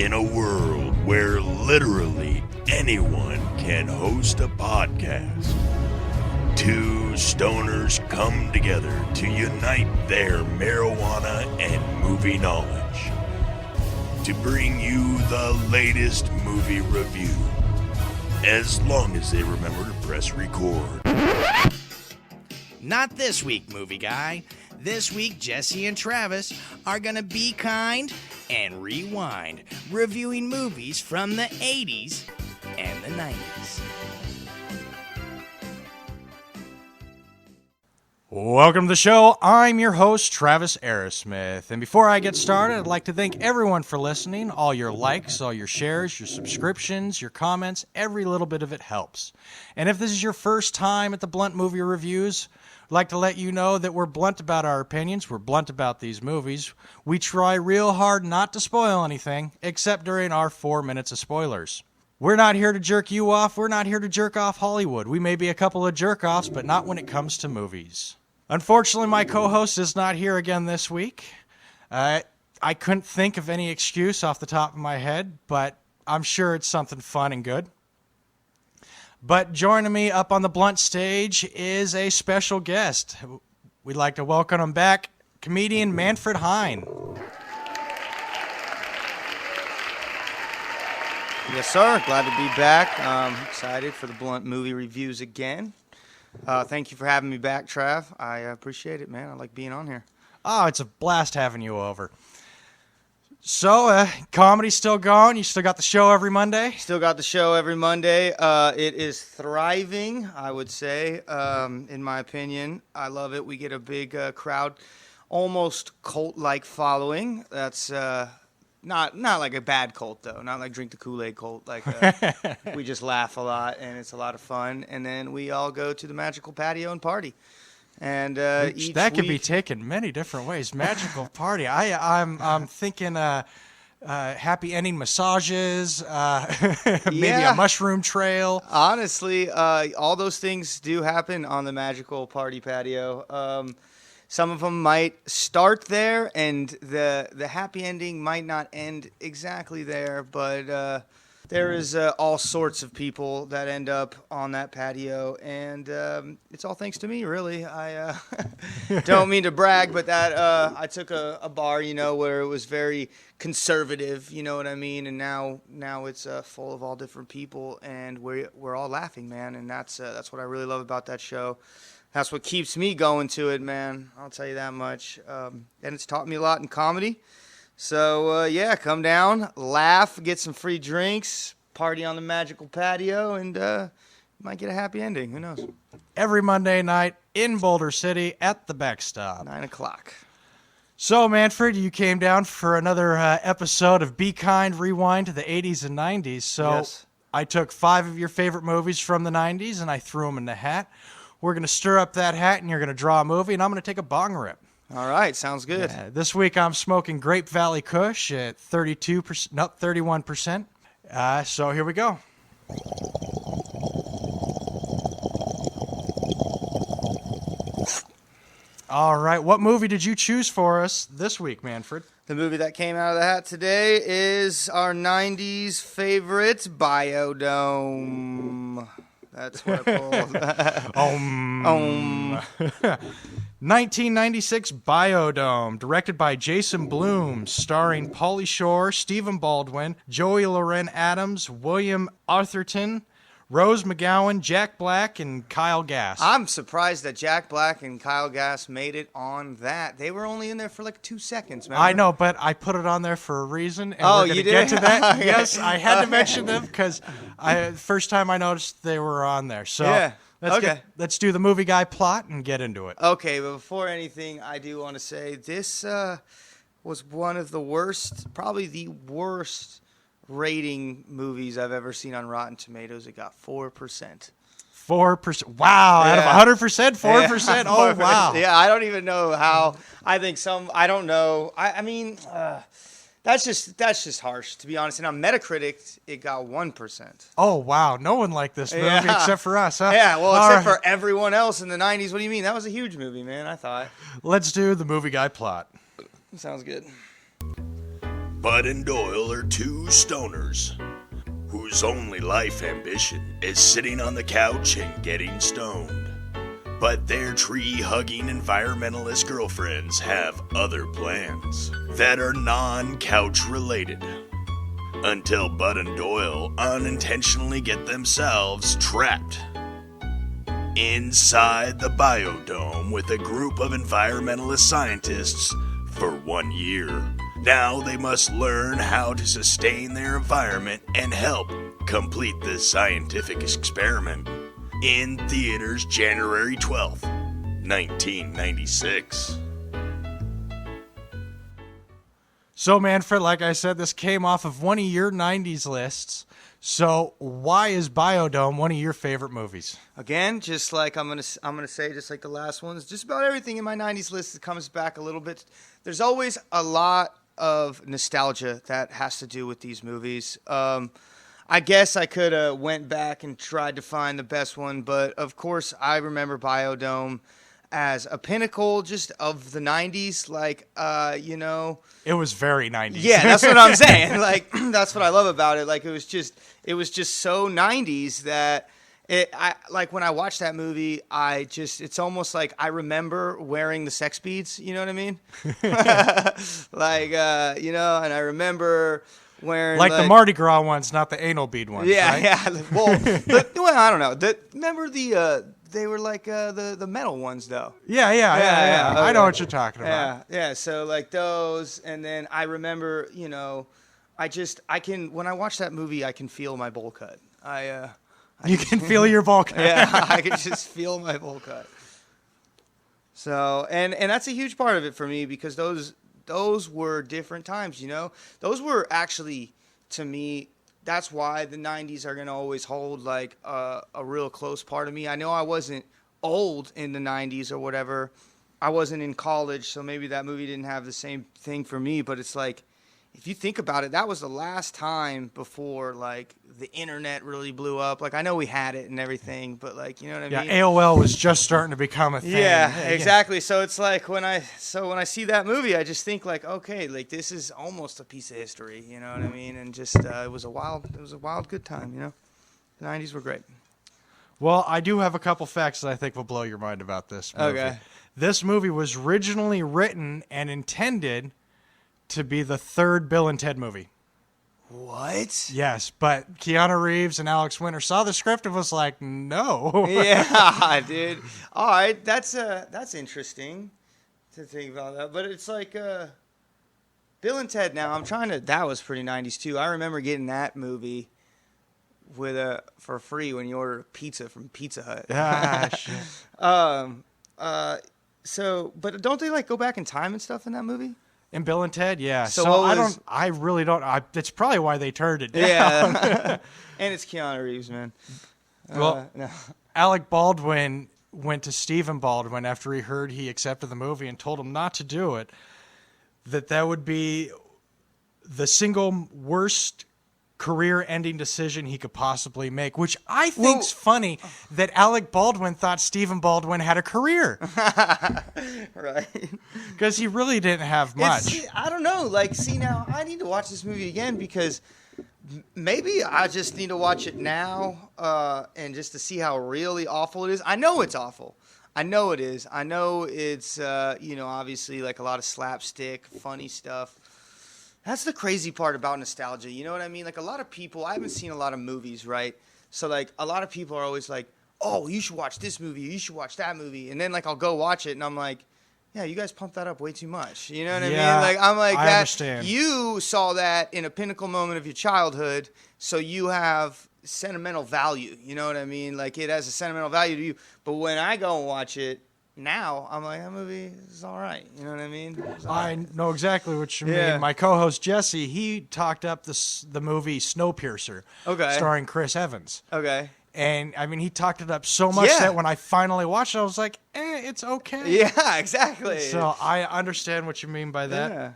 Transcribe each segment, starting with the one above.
In a world where literally anyone can host a podcast, two stoners come together to unite their marijuana and movie knowledge to bring you the latest movie review, as long as they remember to press record. Not this week, movie guy. This week, Jesse and Travis are gonna be kind and rewind, reviewing movies from the 80s and the 90s. Welcome to the show. I'm your host, Travis Aerosmith. And before I get started, I'd like to thank everyone for listening. All your likes, all your shares, your subscriptions, your comments, every little bit of it helps. And if this is your first time at the Blunt Movie Reviews, I'd like to let you know that we're blunt about our opinions. We're blunt about these movies. We try real hard not to spoil anything, except during our 4 minutes of spoilers. We're not here to jerk you off. We're not here to jerk off Hollywood. We may be a couple of jerk-offs, but not when it comes to movies. Unfortunately, my co-host is not here again this week. I couldn't think of any excuse off the top of my head, but I'm sure it's something fun and good. But joining me up on the Blunt stage is a special guest. We'd like to welcome him back, comedian Manfred Hein. Yes, sir. Glad to be back. Excited for the Blunt Movie Reviews again. Thank you for having me back, Trav. I appreciate it, man. I like being on here. Oh, it's a blast having you over. So, comedy's still going? You still got the show every Monday? Still got the show every Monday. It is thriving, I would say, in my opinion. I love it. We get a big crowd, almost cult-like following. That's not like a bad cult, though. Not like Drink the Kool-Aid cult. Like we just laugh a lot, and it's a lot of fun. And then we all go to the magical patio and party. And that could be taken many different ways. Magical party. I'm thinking happy ending massages, maybe a mushroom trail. Honestly, all those things do happen on the magical party patio. Some of them might start there, and the happy ending might not end exactly there, but there is all sorts of people that end up on that patio, and it's all thanks to me, really. I don't mean to brag, but that I took a bar, where it was very conservative, you know what I mean, and now it's full of all different people, and we're all laughing, man, and that's what I really love about that show. That's what keeps me going to it, man. I'll tell you that much. And it's taught me a lot in comedy. So, come down, laugh, get some free drinks, party on the magical patio, and might get a happy ending. Who knows? Every Monday night in Boulder City at the Backstop. 9 o'clock. So, Manfred, you came down for another episode of Be Kind Rewind to the 80s and 90s. So, yes. I took 5 of your favorite movies from the 90s, and I threw them in the hat. We're going to stir up that hat, and you're going to draw a movie, and I'm going to take a bong rip. All right, sounds good. This week I'm smoking Grape Valley Kush at 31%. So here we go. All right, what movie did you choose for us this week, Manfred? The movie that came out of the hat today is our 90s favorite, Biodome. That's what I pulled. 1996 Biodome, directed by Jason Blum, starring Pauly Shore, Stephen Baldwin, Joey Loren Adams, William Atherton, Rose McGowan, Jack Black, and Kyle Gass. I'm surprised that Jack Black and Kyle Gass made it on that. They were only in there for like 2 seconds, remember? I know, but I put it on there for a reason, and we're going to get to that. Okay. Yes, I had to mention them because first time I noticed they were on there. So yeah. Let's do the movie guy plot and get into it. Okay, but before anything, I do want to say this was one of the worst, probably the worst rating movies I've ever seen on Rotten Tomatoes. It got 4%. 4%. Wow. Yeah. Out of 100%, 4%. Yeah. Oh, wow. Yeah, I don't even know how. I think I don't know. I mean, that's just harsh, to be honest. And on Metacritic, it got 1%. Oh, wow. No one liked this movie except for us, huh? Yeah, well, except for everyone else in the 90s. What do you mean? That was a huge movie, man, I thought. Let's do the movie guy plot. Sounds good. Bud and Doyle are two stoners whose only life ambition is sitting on the couch and getting stoned. But their tree-hugging environmentalist girlfriends have other plans that are non-couch related. Until Bud and Doyle unintentionally get themselves trapped inside the Biodome with a group of environmentalist scientists for 1 year. Now they must learn how to sustain their environment and help complete this scientific experiment. In theaters January 12th, 1996. So, Manfred, like I said, this came off of one of your 90s lists. So why is Biodome one of your favorite movies? Again, just like I'm gonna say, just like the last ones, just about everything in my 90s list that comes back a little bit. There's always a lot of nostalgia that has to do with these movies. I guess I could have went back and tried to find the best one, but of course I remember Biodome as a pinnacle just of the 90s, like, It was very 90s. Yeah, that's what I'm saying. Like, that's what I love about it. Like, it was just so 90s that when I watch that movie, it's almost like I remember wearing the sex beads, you know what I mean? And I remember wearing like the Mardi Gras ones, not the anal bead ones. Yeah, right? yeah. Well, I don't know. Remember they were like the metal ones though. Yeah. Okay. I know what you're talking about. Yeah. So like those, and then I remember, when I watch that movie, I can feel my bowl cut. You can feel your ball cut. Yeah, I can just feel my bowl cut. So, and that's a huge part of it for me because those were different times, Those were actually, to me, that's why the 90s are going to always hold like a real close part of me. I know I wasn't old in the 90s or whatever. I wasn't in college, so maybe that movie didn't have the same thing for me, but it's like, if you think about it, that was the last time before like the internet really blew up. Like, I know we had it and everything, but like, you know what I mean? Yeah, AOL was just starting to become a thing. Yeah, exactly. So it's like when I see that movie, I just think like, okay, like this is almost a piece of history, you know what I mean? And just it was a wild good time, The 90s were great. Well, I do have a couple facts that I think will blow your mind about this movie. Okay. This movie was originally written and intended to be the third Bill and Ted movie. What? Yes, but Keanu Reeves and Alex Winter saw the script and was like, no. Yeah, dude. All right, that's interesting to think about that. But it's like Bill and Ted. Now that was pretty 90s too. I remember getting that movie for free when you order pizza from Pizza Hut. Ah, shit. But don't they like go back in time and stuff in that movie? In Bill and Ted, yeah. So I really don't. That's probably why they turned it down. Yeah. And it's Keanu Reeves, man. Well, no. Alec Baldwin went to Stephen Baldwin after he heard he accepted the movie and told him not to do it. That would be the single worst career-ending decision he could possibly make, which I think's funny that Alec Baldwin thought Stephen Baldwin had a career. Right. Because he really didn't have much. I don't know. Like, see, now I need to watch this movie again because maybe I just need to watch it now and just to see how really awful it is. I know it's awful. I know it is. I know it's, obviously like a lot of slapstick, funny stuff. That's the crazy part about nostalgia. You know what I mean? Like, a lot of people, I haven't seen a lot of movies, right? So, like, a lot of people are always like, oh, you should watch this movie, you should watch that movie. And then, like, I'll go watch it, and I'm like, yeah, you guys pumped that up way too much. You know what I mean? Like, I'm like, I understand. You saw that in a pinnacle moment of your childhood, so you have sentimental value. You know what I mean? Like, it has a sentimental value to you. But when I go and watch it, now I'm like, that movie is all right. You know what I mean? I know exactly what you Yeah. mean. My co-host Jesse, he talked up the movie Snowpiercer, starring Chris Evans. Okay. And I mean, he talked it up so much that when I finally watched it, I was like, it's okay. Yeah, exactly. So I understand what you mean by that. Yeah.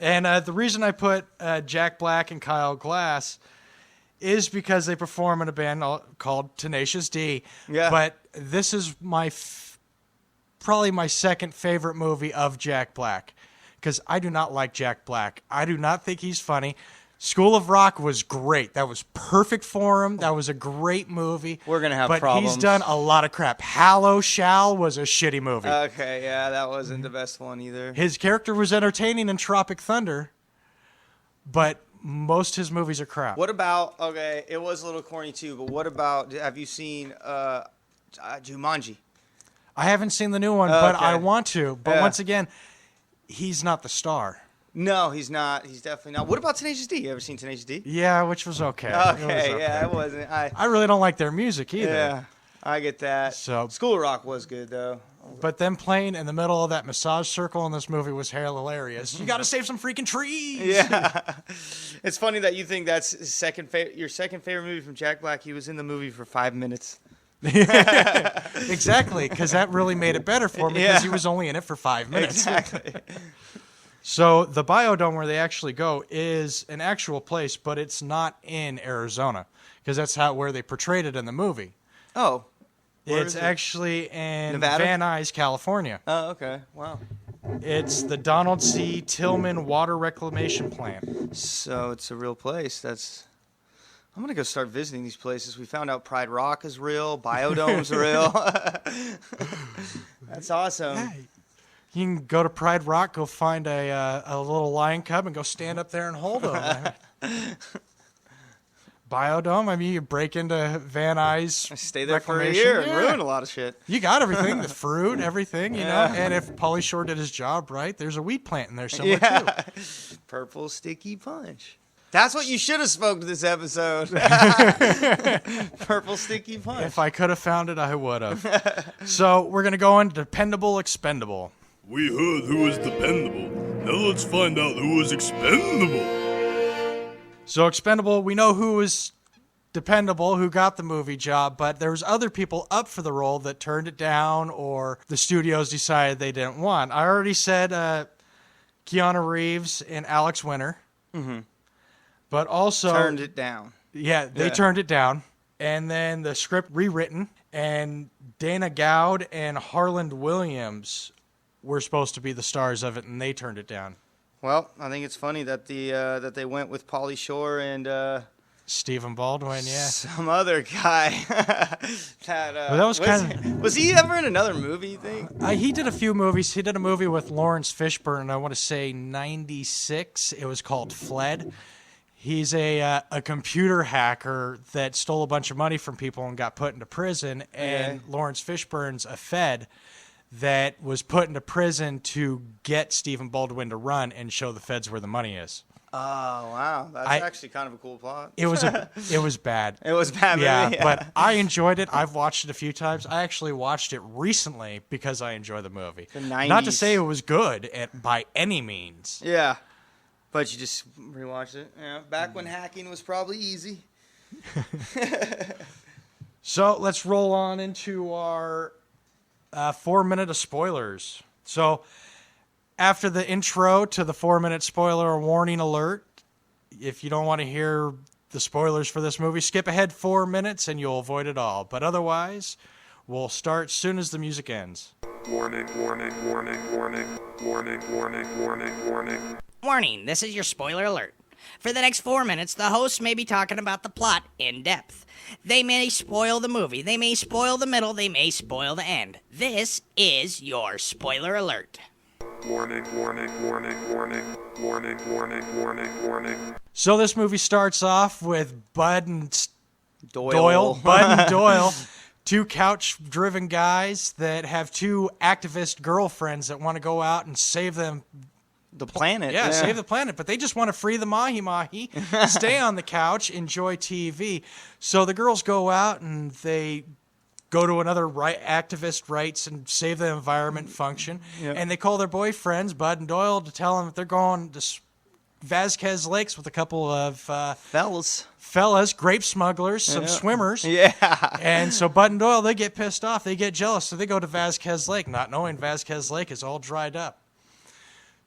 And the reason I put Jack Black and Kyle Glass is because they perform in a band called Tenacious D. Yeah. But this is probably my second favorite movie of Jack Black, because I do not like Jack Black. I do not think he's funny. School of Rock was great. That was perfect for him. That was a great movie. We're going to have but problems. He's done a lot of crap. Hallow Shall was a shitty movie. Okay, yeah, that wasn't the best one either. His character was entertaining in Tropic Thunder, but most his movies are crap. What about, okay, it was a little corny too, but what about, have you seen Jumanji? I haven't seen the new one, but Okay. I want to. But Yeah. once again, he's not the star. No, he's not. He's definitely not. What about Tenacious D? You ever seen Tenacious D? Yeah, which was okay. It was Okay, yeah, it wasn't. I really don't like their music either. Yeah, I get that. So- School of Rock was good though. But them playing in the middle of that massage circle in this movie was hilarious. You got to save some freaking trees. Yeah, it's funny that you think that's your second favorite movie from Jack Black. He was in the movie for 5 minutes. Exactly, because that really made it better for me because Yeah. he was only in it for 5 minutes. Exactly. So the Biodome where they actually go is an actual place, but it's not in Arizona because that's where they portrayed it in the movie. Oh, where It's is it? actually in Nevada? Van Nuys, California. Oh, okay. Wow. It's the Donald C. Tillman Water Reclamation Plant. So it's a real place. I'm gonna go start visiting these places. We found out Pride Rock is real. Biodome's real. That's awesome. Yeah, you can go to Pride Rock, go find a little lion cub, and go stand up there and hold him. Biodome, I mean, you break into Van Nuys. I stayed there for a Reclamation. year and Yeah. ruined a lot of shit. You got everything, the fruit, everything, you know. Yeah. And if Pauly Shore did his job right, there's a weed plant in there somewhere too. Yeah. Purple sticky punch. That's what you should have spoke to this episode. Purple sticky punch. If I could have found it, I would have. So we're gonna go into dependable, expendable. We heard who was dependable. Now let's find out who was expendable. So expendable, we know who was dependable, who got the movie job, but there was other people up for the role that turned it down, or the studios decided they didn't want. I already said Keanu Reeves and Alex Winter, but also Turned it down. Yeah, they turned it down, and then the script rewritten, and Dana Goud and Harland Williams were supposed to be the stars of it, and they turned it down. Well, I think it's funny that that they went with Pauly Shore and Stephen Baldwin, yeah. some other guy. Well, that was was he ever in another movie, you think? He did a few movies. He did a movie with Lawrence Fishburne, I want to say 96. It was called Fled. He's a computer hacker that stole a bunch of money from people and got put into prison. And Lawrence Fishburne's a Fed that was put into prison to get Stephen Baldwin to run and show the feds where the money is. Oh wow, that's actually kind of a cool plot. It was bad. It was bad. Yeah, movie, but I enjoyed it. I've watched it a few times. I actually watched it recently because I enjoy the movie. The Not to 90s. say it was good by any means. Yeah, but you just rewatched it. Yeah, back when hacking was probably easy. So let's roll on into our 4 minute of spoilers. So after the intro to the 4 minute spoiler warning alert, if you don't want to hear the spoilers for this movie, skip ahead 4 minutes and you'll avoid it all. But otherwise, we'll start soon as the music ends. Warning, warning, warning, warning, warning, warning, warning, warning. Warning, this is your spoiler alert. For the next 4 minutes, the hosts may be talking about the plot in depth. They may spoil the movie, they may spoil the middle, they may spoil the end. This is your spoiler alert. Warning, warning, warning, warning, warning, warning, warning, warning. So this movie starts off with Bud and Doyle. Bud and Doyle, two couch-driven guys that have two activist girlfriends that want to go out and save them. The planet. Yeah, save the planet, but they just want to free the mahi-mahi, stay on the couch, enjoy TV. So the girls go out and they go to another activist rights and save the environment function, and they call their boyfriends, Bud and Doyle, to tell them that they're going to Vasquez Lakes with a couple of fellas, grape smugglers, some swimmers. Yeah. And so Bud and Doyle, they get pissed off, they get jealous, so they go to Vasquez Lake, not knowing Vasquez Lake is all dried up.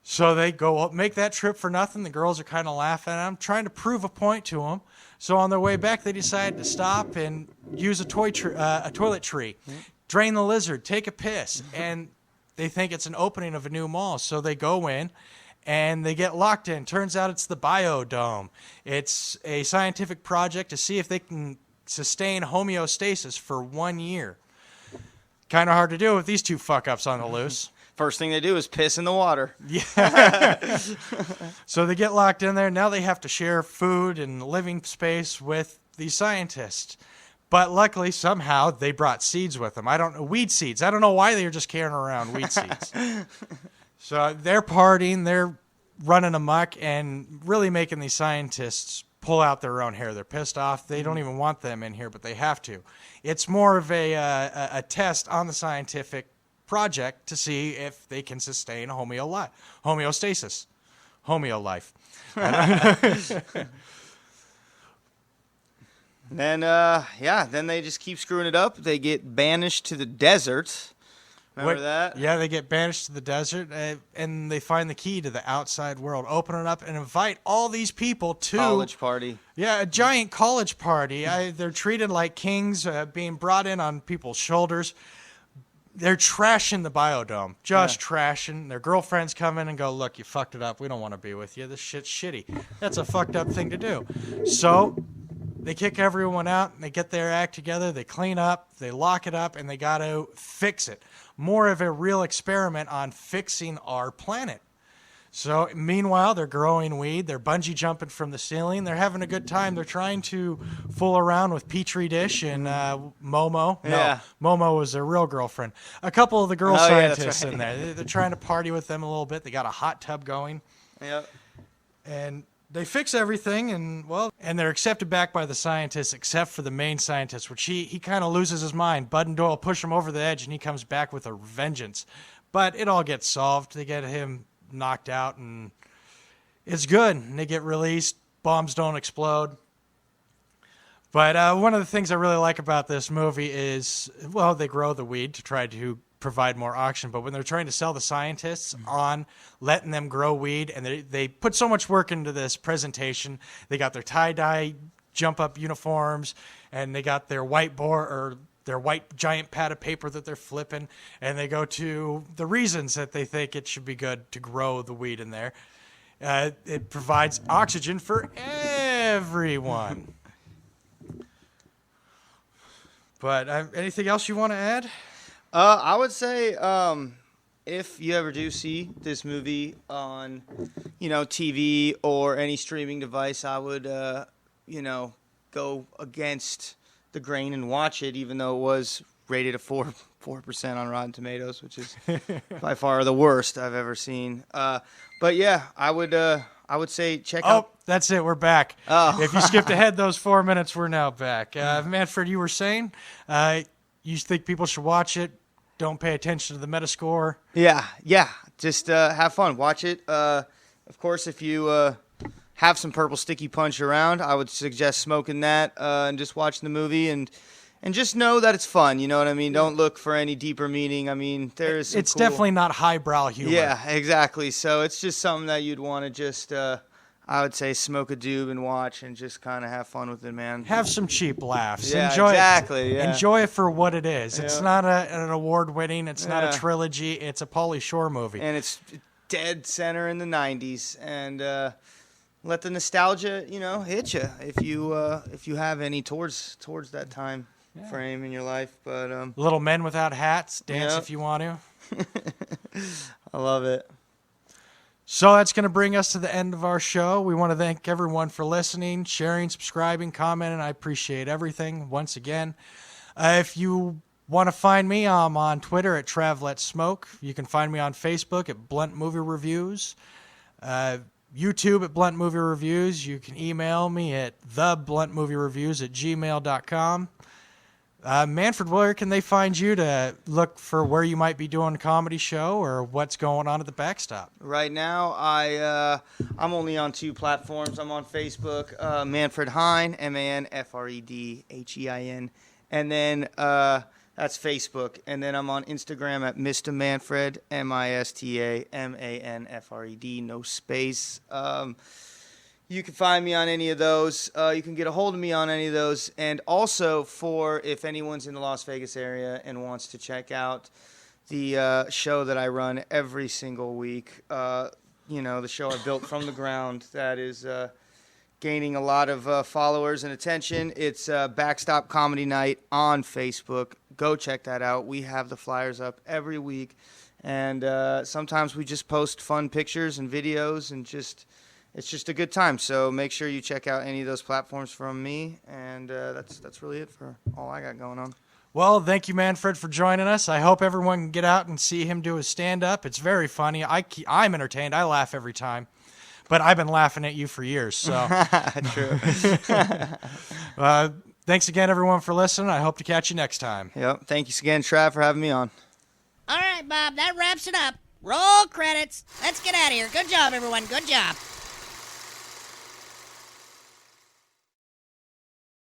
So they go up, make that trip for nothing. The girls are kind of laughing at them, trying to prove a point to them. So on their way back, they decide to stop and use a toilet tree, drain the lizard, take a piss, and they think it's an opening of a new mall. So they go in, and they get locked in. Turns out it's the Biodome. It's a scientific project to see if they can sustain homeostasis for 1 year. Kind of hard to do with these two fuck-ups on the loose. First thing they do is piss in the water. Yeah. So they get locked in there. Now they have to share food and living space with these scientists. But luckily, somehow, they brought seeds with them. Weed seeds. I don't know why they were just carrying around weed seeds. So they're partying, they're running amok, and really making these scientists pull out their own hair. They're pissed off. They don't even want them in here, but they have to. It's more of a test on the scientific project to see if they can sustain homeostasis. Homeo life. Then, then they just keep screwing it up. They get banished to the desert. Remember that? Yeah, they get banished to the desert, and they find the key to the outside world. Open it up and invite all these people to... College party. Yeah, a giant college party. They're treated like kings, being brought in on people's shoulders. They're trashing the Biodome. Just trashing. Their girlfriends come in and go, look, you fucked it up. We don't want to be with you. This shit's shitty. That's a fucked up thing to do. So... they kick everyone out, and they get their act together, they clean up, they lock it up, and they got to fix it. More of a real experiment on fixing our planet. So, meanwhile, they're growing weed, they're bungee jumping from the ceiling, they're having a good time, they're trying to fool around with Petri Dish and Momo. Yeah. No, Momo was their real girlfriend. A couple of the girl scientists right. in there, they're trying to party with them a little bit, they got a hot tub going. Yep. And... they fix everything, and they're accepted back by the scientists, except for the main scientist, which he kind of loses his mind. Bud and Doyle push him over the edge, and he comes back with a vengeance. But it all gets solved. They get him knocked out, and it's good. And they get released. Bombs don't explode. But one of the things I really like about this movie is, they grow the weed to try to provide more oxygen, but when they're trying to sell the scientists on letting them grow weed, and they put so much work into this presentation, they got their tie-dye jump-up uniforms, and they got their whiteboard or their white giant pad of paper that they're flipping, and they go to the reasons that they think it should be good to grow the weed in there. It provides oxygen for everyone. But anything else you want to add? I would say if you ever do see this movie on, TV or any streaming device, I would, go against the grain and watch it, even though it was rated a 4% on Rotten Tomatoes, which is by far the worst I've ever seen. But yeah, I would say check out. Oh, that's it. We're back. Oh. If you skipped ahead those 4 minutes, we're now back. Manfred, you were saying you think people should watch it. Don't pay attention to the Metascore. Yeah. Just have fun. Watch it. Of course, if you have some purple sticky punch around, I would suggest smoking that and just watching the movie and just know that it's fun. You know what I mean? Don't look for any deeper meaning. I mean, there's some it's definitely not highbrow humor. Yeah, exactly. So it's just something that you'd want to just, I would say, smoke a doob and watch and just kind of have fun with it, man. Have some cheap laughs. Yeah, Enjoy exactly. it. Yeah. Enjoy it for what it is. It's Yeah. not an award-winning. It's not Yeah. a trilogy. It's a Pauly Shore movie. And it's dead center in the 90s. And let the nostalgia, hit you if you have any towards that time frame in your life. But Little Men Without Hats. Dance Yep. if you want to. I love it. So that's going to bring us to the end of our show. We want to thank everyone for listening, sharing, subscribing, commenting. I appreciate everything once again. If you want to find me, I'm on Twitter at TravLetSmoke. You can find me on Facebook at Blunt Movie Reviews. YouTube at Blunt Movie Reviews. You can email me at thebluntmoviereviews@gmail.com. Manfred, where can they find you to look for where you might be doing a comedy show or what's going on at the Backstop? Right now, I'm only on 2 platforms. I'm on Facebook, Manfred Hein, ManfredHein, and then that's Facebook. And then I'm on Instagram at Mr. Manfred, MistaManfred, no space. You can find me on any of those. You can get a hold of me on any of those. And also, for if anyone's in the Las Vegas area and wants to check out the show that I run every single week, the show I built from the ground that is gaining a lot of followers and attention. It's Backstop Comedy Night on Facebook. Go check that out. We have the flyers up every week. And sometimes we just post fun pictures and videos, and it's just a good time. So make sure you check out any of those platforms from me. And that's really it for all I got going on. Well, thank you, Manfred, for joining us. I hope everyone can get out and see him do his stand-up. It's very funny. I'm entertained. I laugh every time. But I've been laughing at you for years. So. True. Thanks again, everyone, for listening. I hope to catch you next time. Yep. Thank you again, Trav, for having me on. All right, Bob, that wraps it up. Roll credits. Let's get out of here. Good job, everyone. Good job.